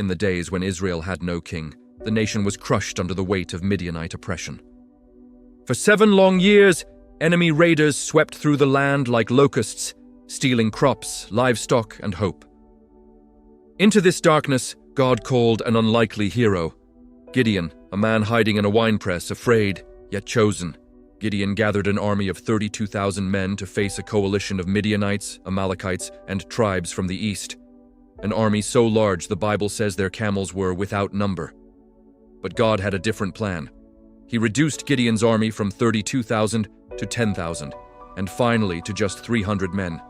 In the days when Israel had no king, the nation was crushed under the weight of Midianite oppression. For 7 long years, enemy raiders swept through the land like locusts, stealing crops, livestock, and hope. Into this darkness, God called an unlikely hero, Gideon, a man hiding in a winepress, afraid, yet chosen. Gideon gathered an army of 32,000 men to face a coalition of Midianites, Amalekites, and tribes from the east. An army so large the Bible says their camels were without number. But God had a different plan. He reduced Gideon's army from 32,000 to 10,000, and finally to just 300 men.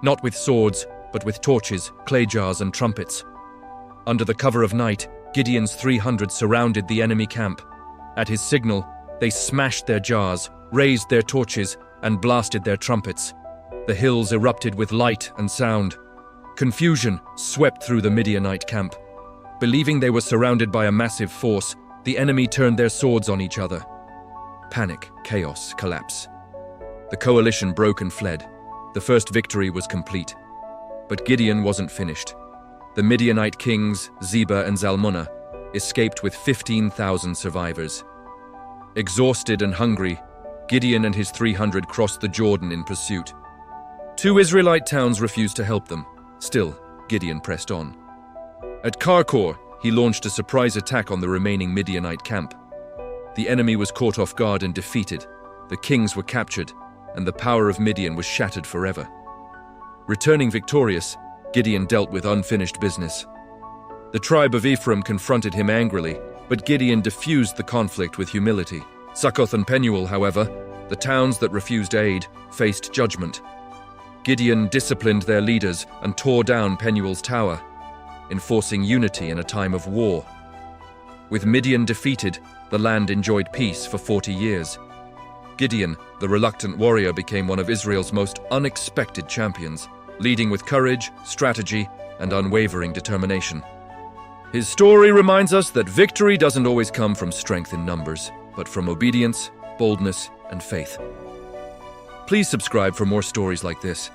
Not with swords, but with torches, clay jars, and trumpets. Under the cover of night, Gideon's 300 surrounded the enemy camp. At his signal, they smashed their jars, raised their torches, and blasted their trumpets. The hills erupted with light and sound. Confusion swept through the Midianite camp. Believing they were surrounded by a massive force, the enemy turned their swords on each other. Panic, chaos, collapse. The coalition broke and fled. The first victory was complete. But Gideon wasn't finished. The Midianite kings, Zebah and Zalmunna, escaped with 15,000 survivors. Exhausted and hungry, Gideon and his 300 crossed the Jordan in pursuit. 2 Israelite towns refused to help them. Still, Gideon pressed on. At Karkor, he launched a surprise attack on the remaining Midianite camp. The enemy was caught off guard and defeated. The kings were captured, and the power of Midian was shattered forever. Returning victorious, Gideon dealt with unfinished business. The tribe of Ephraim confronted him angrily, but Gideon diffused the conflict with humility. Succoth and Penuel, however, the towns that refused aid, faced judgment. Gideon disciplined their leaders and tore down Penuel's tower, enforcing unity in a time of war. With Midian defeated, the land enjoyed peace for 40 years. Gideon, the reluctant warrior, became one of Israel's most unexpected champions, leading with courage, strategy, and unwavering determination. His story reminds us that victory doesn't always come from strength in numbers, but from obedience, boldness, and faith. Please subscribe for more stories like this.